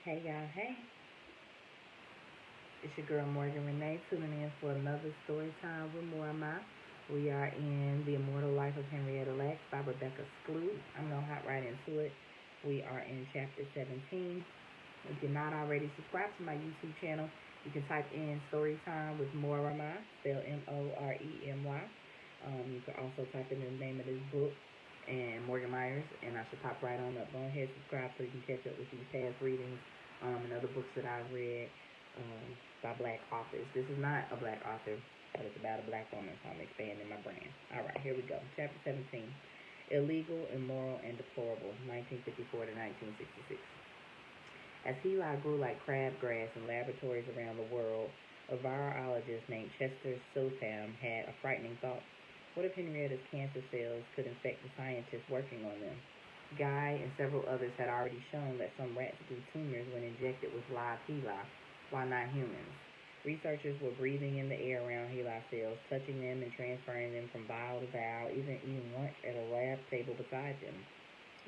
Hey y'all, hey. It's your girl Morgan Renee tuning in for another story time with Morma. We are in The Immortal Life of Henrietta by Rebecca Skloot. I'm going to hop right into it. We are in chapter 17. If you're not already subscribed to my YouTube channel, you can type in story time with Morema, spelled Moremy. You can also type in the name of this book and Morgan Myers, and I should pop right on up. Go ahead, subscribe so you can catch up with these past readings and other books that I've read by black authors. This is not a black author, but it's about a black woman, so I'm expanding my brand. All right, here we go. Chapter 17. Illegal, Immoral, and Deplorable, 1954 to 1966. As Heli grew like crabgrass in laboratories around the world, a virologist named Chap.17 had a frightening thought. What if Henrietta's cancer cells could infect the scientists working on them? Guy and several others had already shown that some rats grew tumors when injected with live Heli, while not humans. Researchers were breathing in the air around Heli cells, touching them and transferring them from vial to vial, even eating lunch at a lab table beside them.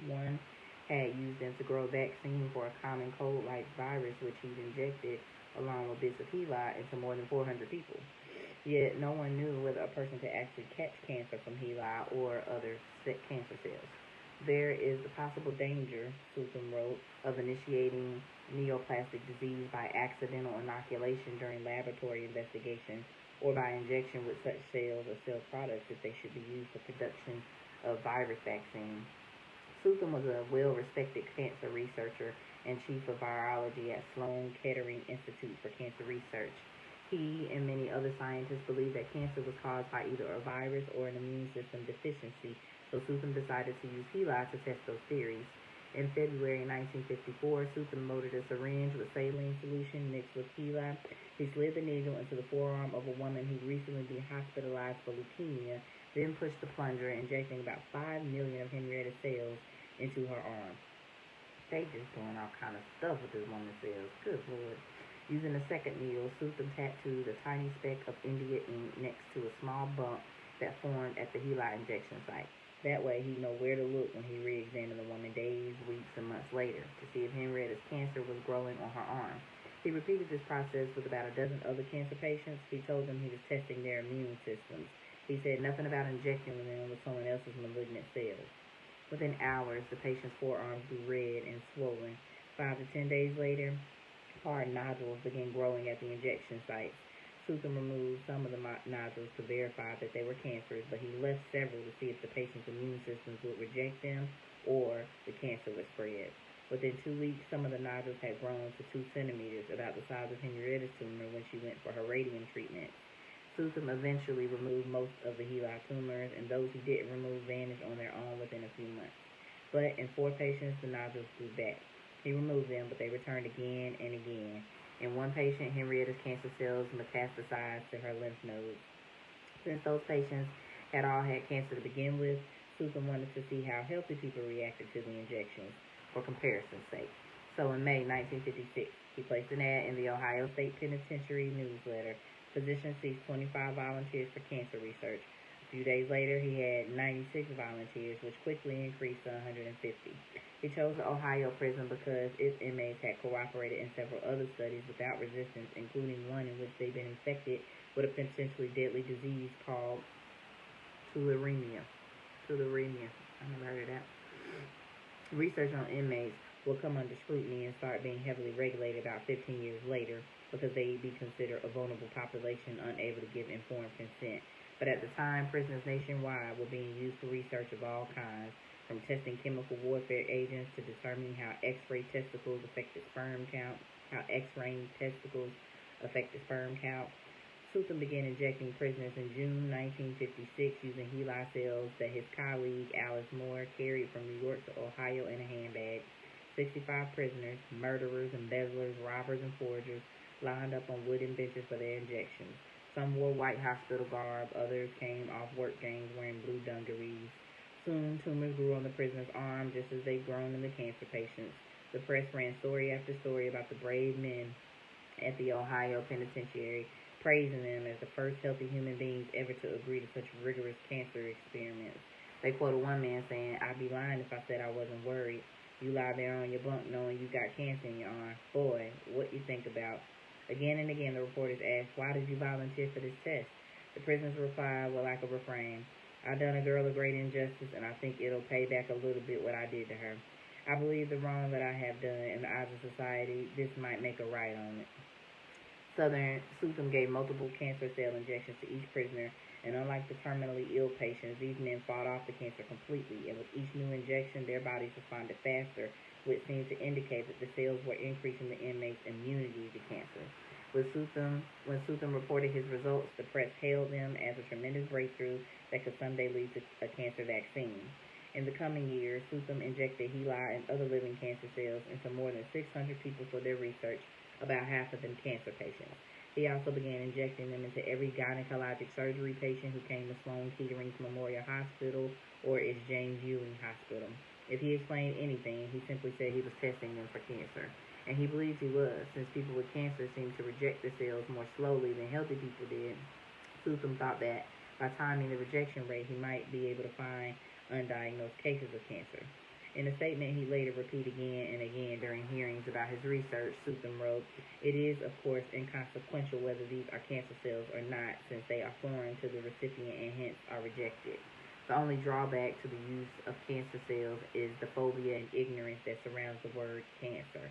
One had used them to grow a vaccine for a common cold-like virus, which he'd injected along with bits of Heli into more than 400 people. Yet no one knew whether a person could actually catch cancer from Heli or other cancer cells. There is the possible danger, Susan wrote, of initiating neoplastic disease by accidental inoculation during laboratory investigation or by injection with such cells or cell products if they should be used for production of virus vaccines. Susan was a well-respected cancer researcher and chief of virology at Sloan Kettering Institute for Cancer Research. He and many other scientists believed that cancer was caused by either a virus or an immune system deficiency, so Susan decided to use Heli to test those theories. In February 1954, Susan loaded a syringe with saline solution mixed with Heli. He slid the needle into the forearm of a woman who'd recently been hospitalized for leukemia, then pushed the plunger, injecting about 5 million of Henrietta's cells into her arm. They just doing all kind of stuff with this woman's cells. Good Lord. Using a second needle, Susan tattooed a tiny speck of India ink next to a small bump that formed at the Heli injection site. That way he'd know where to look when he re-examined the woman days, weeks, and months later to see if Henrietta's cancer was growing on her arm. He repeated this process with about a dozen other cancer patients. He told them he was testing their immune systems. He said nothing about injecting them with someone else's malignant cells. Within hours, the patient's forearms grew red and swollen. 5 to 10 days later, hard nodules began growing at the injection sites. Susan removed some of the nodules to verify that they were cancerous, but he left several to see if the patient's immune systems would reject them or the cancer would spread. Within 2 weeks, some of the nodules had grown to 2 centimeters, about the size of Henrietta's tumor when she went for her radium treatment. Susan eventually removed most of the Heli tumors, and those he didn't remove vanished on their own within a few months. But in 4 patients, the nodules grew back. He removed them, but they returned again and again. In one patient, Henrietta's cancer cells metastasized to her lymph nodes. Since those patients had all had cancer to begin with, Susan wanted to see how healthy people reacted to the injections, for comparison's sake. So in May 1956, he placed an ad in the Ohio State Penitentiary newsletter. Physicians seized 25 volunteers for cancer research. A few days later, he had 96 volunteers, which quickly increased to 150. He chose the Ohio prison because its inmates had cooperated in several other studies without resistance, including one in which they'd been infected with a potentially deadly disease called tularemia. I never heard of that. Research on inmates will come under scrutiny and start being heavily regulated about 15 years later because they'd be considered a vulnerable population unable to give informed consent. But at the time, prisoners nationwide were being used for research of all kinds, from testing chemical warfare agents to determining how X-ray testicles affect the sperm count, Susan began injecting prisoners in June 1956 using Heli cells that his colleague Alice Moore carried from New York to Ohio in a handbag. 65 prisoners, murderers, embezzlers, robbers, and forgers, lined up on wooden benches for their injections. Some wore white hospital garb, others came off work gangs wearing blue dungarees. Soon, tumors grew on the prisoners' arms just as they'd grown in the cancer patients. The press ran story after story about the brave men at the Ohio Penitentiary, praising them as the first healthy human beings ever to agree to such rigorous cancer experiments. They quoted one man saying, "I'd be lying if I said I wasn't worried. You lie there on your bunk knowing you got cancer in your arm. Boy, what you think about. Again and again, the reporters asked, why did you volunteer for this test? The prisoners replied, well, like a refrain. I done a girl a great injustice, and I think it'll pay back a little bit what I did to her. I believe the wrong that I have done in the eyes of society, this might make a right on it. Southern Sutham gave multiple cancer cell injections to each prisoner, and unlike the terminally ill patients, these men fought off the cancer completely, and with each new injection, their bodies responded faster, which seemed to indicate that the cells were increasing the inmates' immunity to cancer. When Sutham reported his results, the press hailed them as a tremendous breakthrough that could someday lead to a cancer vaccine. In the coming years, Sutham injected HeLi and other living cancer cells into more than 600 people for their research, about half of them cancer patients. He also began injecting them into every gynecologic surgery patient who came to Sloan Kettering's Memorial Hospital or its James Ewing Hospital. If he explained anything, he simply said he was testing them for cancer. And he believes he was, since people with cancer seem to reject the cells more slowly than healthy people did. Sutham thought that by timing the rejection rate, he might be able to find undiagnosed cases of cancer. In a statement he later repeated again and again during hearings about his research, Sutham wrote, it is, of course, inconsequential whether these are cancer cells or not, since they are foreign to the recipient and hence are rejected. The only drawback to the use of cancer cells is the phobia and ignorance that surrounds the word cancer.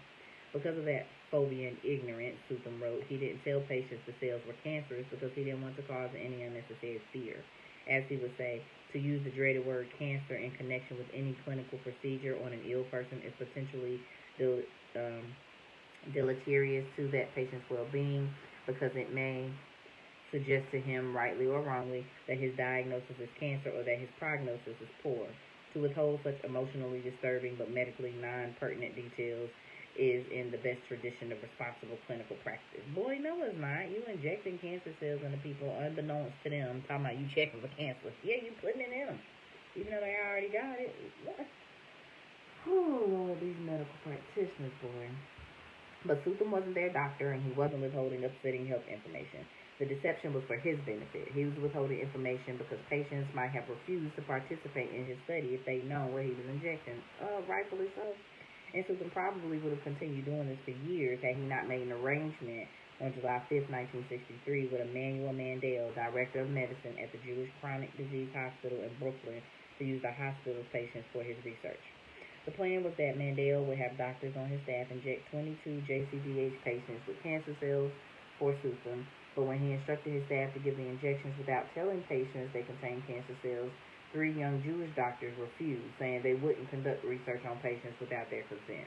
Because of that phobia and ignorance, Sutham wrote, he didn't tell patients the cells were cancerous because he didn't want to cause any unnecessary fear. As he would say, to use the dreaded word cancer in connection with any clinical procedure on an ill person is potentially deleterious to that patient's well-being because it may suggest to him, rightly or wrongly, that his diagnosis is cancer or that his prognosis is poor. To withhold such emotionally disturbing but medically non-pertinent details is in the best tradition of responsible clinical practice. Boy, no, it's not. You injecting cancer cells into people unbeknownst to them, talking about you checking for cancer. Yeah, you putting it in them, even though they already got it. What? Oh, Lord, these medical practitioners, boy. But Sutham wasn't their doctor, and he wasn't withholding upsetting health information. The deception was for his benefit. He was withholding information because patients might have refused to participate in his study if they'd known what he was injecting. Rightfully so. And Sutham probably would have continued doing this for years had he not made an arrangement on July 5, 1963 with Emmanuel Mandel, Director of Medicine at the Jewish Chronic Disease Hospital in Brooklyn, to use the hospital's patients for his research. The plan was that Mandel would have doctors on his staff inject 22 JCDH patients with cancer cells for Sutham, but when he instructed his staff to give the injections without telling patients they contained cancer cells, 3 young Jewish doctors refused, saying they wouldn't conduct research on patients without their consent.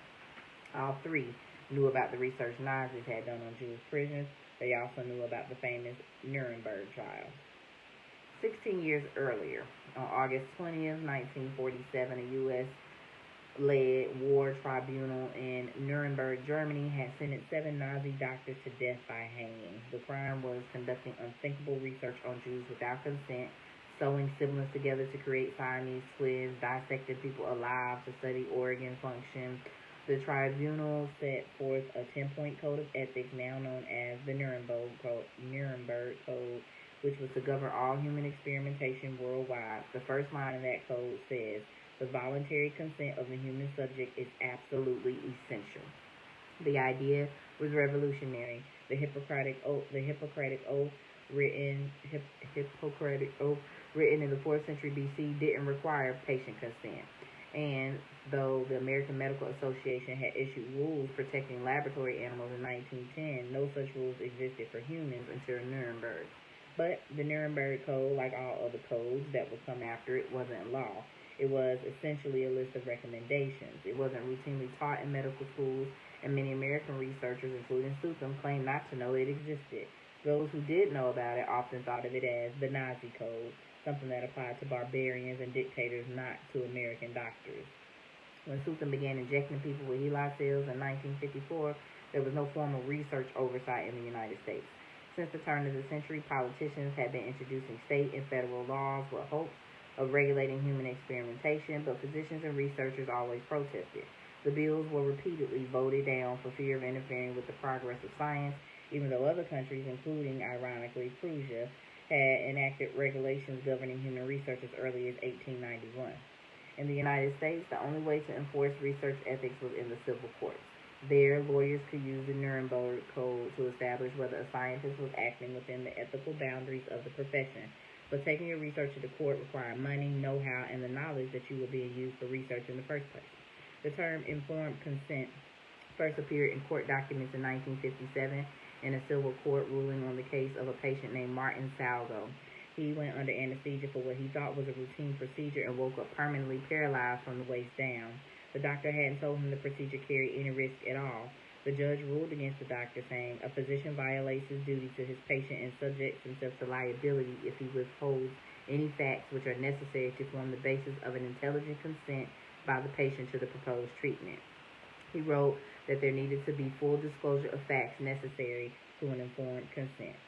All 3 knew about the research Nazis had done on Jewish prisoners. They also knew about the famous Nuremberg trial. 16 years earlier, on August 20th, 1947, a U.S.-led war tribunal in Nuremberg, Germany, had sentenced 7 Nazi doctors to death by hanging. The crime was conducting unthinkable research on Jews without consent, sewing siblings together to create Siamese twins, dissecting people alive to study organ function. The tribunal set forth a 10-point code of ethics now known as the Nuremberg Code, which was to govern all human experimentation worldwide. The first line of that code says, the voluntary consent of the human subject is absolutely essential. The idea was revolutionary. The Hippocratic Oath written in the 4th century BC didn't require patient consent. And though the American Medical Association had issued rules protecting laboratory animals in 1910, no such rules existed for humans until Nuremberg. But the Nuremberg Code, like all other codes that would come after it, wasn't law. It was essentially a list of recommendations. It wasn't routinely taught in medical schools, and many American researchers, including Sutham, claimed not to know it existed. Those who did know about it often thought of it as the Nazi Code, something that applied to barbarians and dictators, not to American doctors. When Sutham began injecting people with HeLi cells in 1954, there was no formal research oversight in the United States. Since the turn of the century, politicians had been introducing state and federal laws with hopes of regulating human experimentation, but physicians and researchers always protested. The bills were repeatedly voted down for fear of interfering with the progress of science, even though other countries, including, ironically, Prussia, had enacted regulations governing human research as early as 1891. In the United States, the only way to enforce research ethics was in the civil courts. There, lawyers could use the Nuremberg Code to establish whether a scientist was acting within the ethical boundaries of the profession. But taking your research to the court required money, know-how, and the knowledge that you were being used for research in the first place. The term informed consent first appeared in court documents in 1957 in a civil court ruling on the case of a patient named Martin Salgo. He went under anesthesia for what he thought was a routine procedure and woke up permanently paralyzed from the waist down. The doctor hadn't told him the procedure carried any risk at all. The judge ruled against the doctor, saying a physician violates his duty to his patient and subjects himself to liability if he withholds any facts which are necessary to form the basis of an intelligent consent by the patient to the proposed treatment. He wrote that there needed to be full disclosure of facts necessary to an informed consent.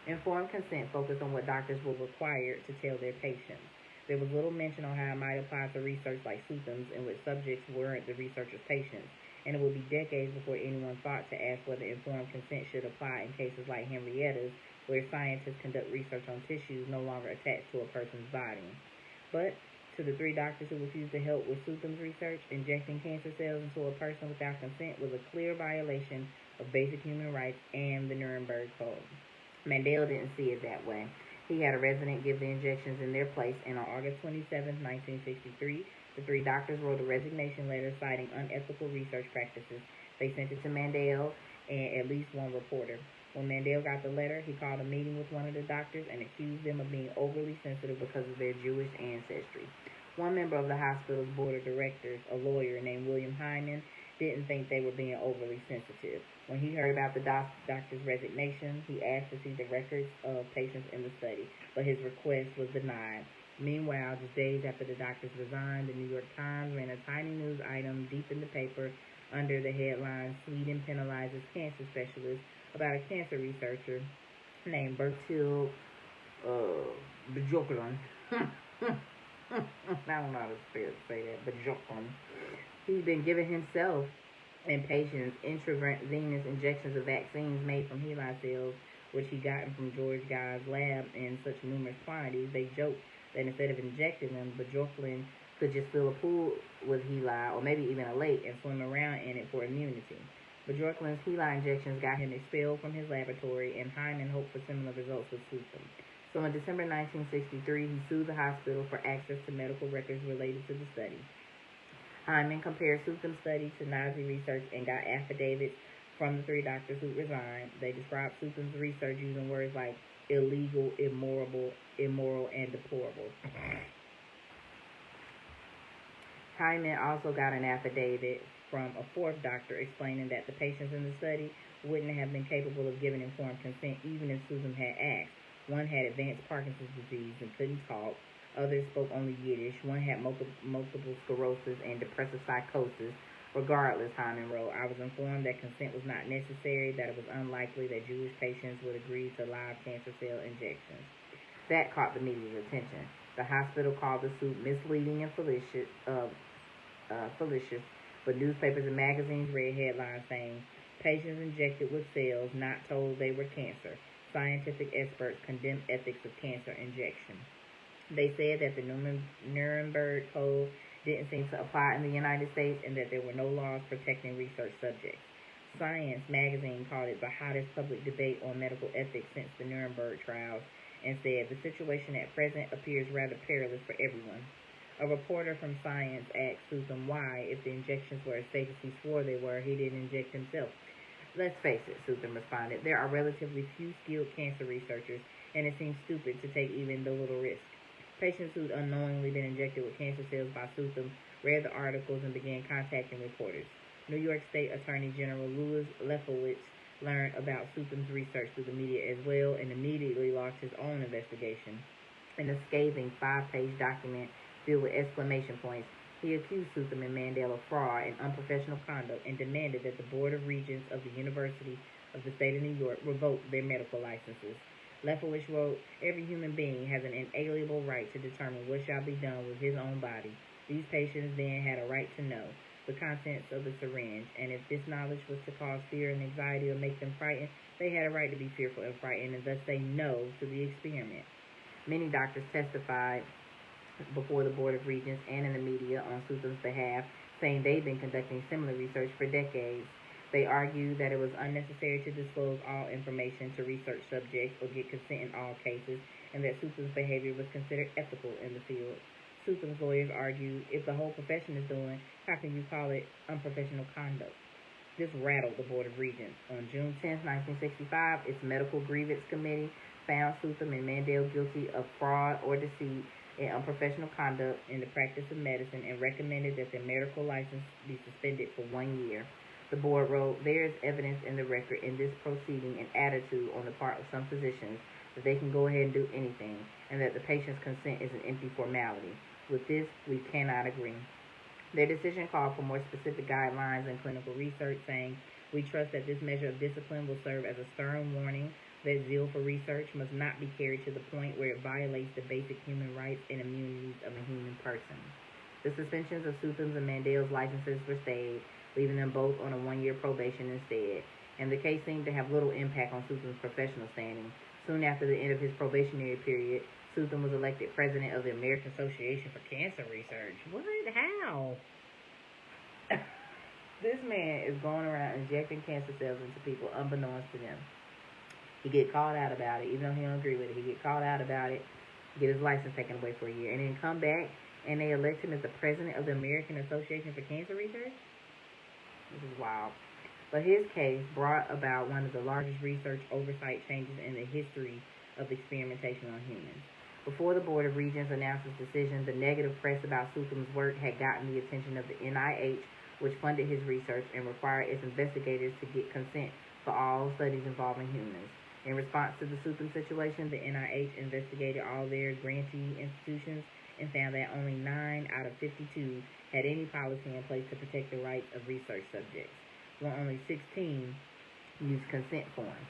Informed consent focused on what doctors were required to tell their patients. There was little mention on how it might apply to research like Sutam's, in which subjects weren't the researcher's patients, and it would be decades before anyone thought to ask whether informed consent should apply in cases like Henrietta's, where scientists conduct research on tissues no longer attached to a person's body. But to the 3 doctors who refused to help with Sutam's research, injecting cancer cells into a person without consent was a clear violation of basic human rights and the Nuremberg Code. Mandela didn't see it that way. He had a resident give the injections in their place, and on August 27, 1963, the 3 doctors wrote a resignation letter citing unethical research practices. They sent it to Mandela and at least one reporter. When Mandela got the letter, he called a meeting with one of the doctors and accused them of being overly sensitive because of their Jewish ancestry. One member of the hospital's board of directors, a lawyer named William Hyman, didn't think they were being overly sensitive. When he heard about the doctor's resignation, he asked to see the records of patients in the study, but his request was denied. Meanwhile, just days after the doctors resigned, the New York Times ran a tiny news item deep in the paper under the headline, "Sweden Penalizes Cancer Specialists," about a cancer researcher named Bertil Bjorklund. I don't know how to say that, Bjorklund. He's been giving himself and patients intravenous injections of vaccines made from HeLa cells, which he gotten from George Guy's lab in such numerous quantities. They joked that instead of injecting them, Bjorklund could just fill a pool with HeLa, or maybe even a lake, and swim around in it for immunity. Bjorklund's HeLa injections got him expelled from his laboratory, and Hyman hoped for similar results with Sutam. So in December 1963, he sued the hospital for access to medical records related to the study. Hyman compared Sutam's study to Nazi research and got affidavits from the 3 doctors who resigned. They described Sutam's research using words like illegal, immoral, and deplorable. Hyman also got an affidavit from a 4th doctor explaining that the patients in the study wouldn't have been capable of giving informed consent even if Sutam had asked. One had advanced Parkinson's disease and couldn't talk. Others spoke only Yiddish. One had multiple sclerosis and depressive psychosis. Regardless, Hyman wrote, I was informed that consent was not necessary, that it was unlikely that Jewish patients would agree to live cancer cell injections. That caught the media's attention. The hospital called the suit misleading and fallacious, but newspapers and magazines read headlines saying, patients injected with cells not told they were cancer. Scientific experts condemn ethics of cancer injection. They said that the Nuremberg Code didn't seem to apply in the United States and that there were no laws protecting research subjects. Science magazine called it the hottest public debate on medical ethics since the Nuremberg trials and said the situation at present appears rather perilous for everyone. A reporter from Science asked Sutam why, if the injections were as safe as he swore they were, he didn't inject himself. Let's face it, Sutam responded, there are relatively few skilled cancer researchers, and it seems stupid to take even the little risk. Patients who'd unknowingly been injected with cancer cells by Sutam read the articles and began contacting reporters. New York State Attorney General Louis Lefkowitz learned about Sutam's research through the media as well and immediately launched his own investigation. In a scathing 5-page document filled with exclamation points, he accused Sutam and Mandela of fraud and unprofessional conduct and demanded that the Board of Regents of the University of the State of New York revoke their medical licenses. Lefkowitz wrote, every human being has an inalienable right to determine what shall be done with his own body. These patients then had a right to know the contents of the syringe, and if this knowledge was to cause fear and anxiety or make them frightened, they had a right to be fearful and frightened and thus say no to the experiment. Many doctors testified before the Board of Regents and in the media on Sutham's behalf, saying they've been conducting similar research for decades. They argued that it was unnecessary to disclose all information to research subjects or get consent in all cases, and that Sutham's behavior was considered ethical in the field. Sutham's lawyers argued, if the whole profession is doing, how can you call it unprofessional conduct? This rattled the Board of Regents. On June 10, 1965, its Medical Grievance Committee found Sutham and Mandel guilty of fraud or deceit and unprofessional conduct in the practice of medicine and recommended that their medical license be suspended for 1 year. The board wrote, there is evidence in the record in this proceeding and attitude on the part of some physicians that they can go ahead and do anything and that the patient's consent is an empty formality. With this, we cannot agree. Their decision called for more specific guidelines in clinical research, saying, we trust that this measure of discipline will serve as a stern warning that zeal for research must not be carried to the point where it violates the basic human rights and immunities of a human person. The suspensions of Sutham's and Mandel's licenses were stayed, leaving them both on a 1-year probation instead, and the case seemed to have little impact on Sutham's professional standing. Soon after the end of his probationary period, Sutham was elected president of the American Association for Cancer Research. What? How? This man is going around injecting cancer cells into people unbeknownst to them. He get called out about it, even though he don't agree with it. He get called out about it, get his license taken away for a year, and then come back and they elect him as the president of the American Association for Cancer Research? This is wild. But his case brought about one of the largest research oversight changes in the history of experimentation on humans. Before the Board of Regents announced its decision, the negative press about Sutham's work had gotten the attention of the NIH, which funded his research and required its investigators to get consent for all studies involving humans. In response to the Sutham situation, the NIH investigated all their grantee institutions and found that only 9 out of 52 had any policy in place to protect the rights of research subjects, while only 16 used consent forms.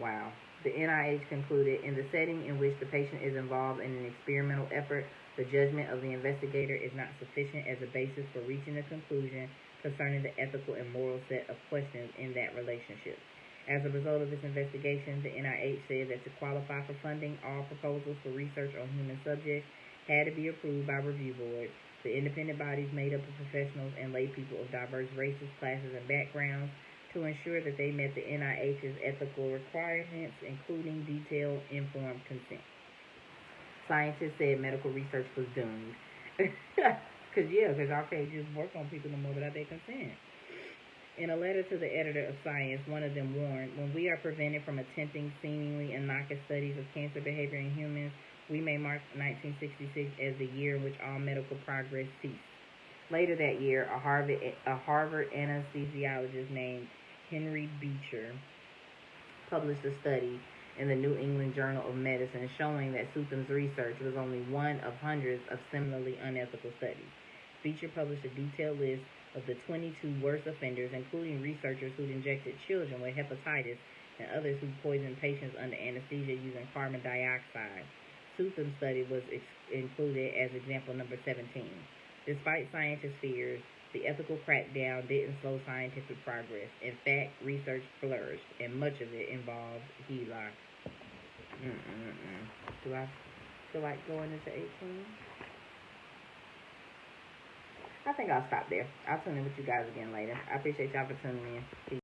Wow. The NIH concluded, in the setting in which the patient is involved in an experimental effort, the judgment of the investigator is not sufficient as a basis for reaching a conclusion concerning the ethical and moral set of questions in that relationship. As a result of this investigation, the NIH said that to qualify for funding, all proposals for research on human subjects had to be approved by review boards. The independent bodies made up of professionals and lay people of diverse races, classes, and backgrounds to ensure that they met the NIH's ethical requirements, including detailed, informed consent. Scientists said medical research was doomed. Because y'all can't just work on people no more without their consent. In a letter to the editor of Science, one of them warned, when we are prevented from attempting seemingly innocuous studies of cancer behavior in humans, we may mark 1966 as the year in which all medical progress ceased. Later that year, a Harvard anesthesiologist named Henry Beecher published a study in the New England Journal of Medicine showing that Sutham's research was only one of hundreds of similarly unethical studies. Beecher published a detailed list of the 22 worst offenders, including researchers who'd injected children with hepatitis and others who poisoned patients under anesthesia using carbon dioxide. Sutham's study was included as example number 17. Despite scientists' fears, the ethical crackdown didn't slow scientific progress. In fact, research flourished, and much of it involved HeLa. Do I feel like going into 18? I think I'll stop there. I'll tune in with you guys again later. I appreciate y'all for tuning in. Peace.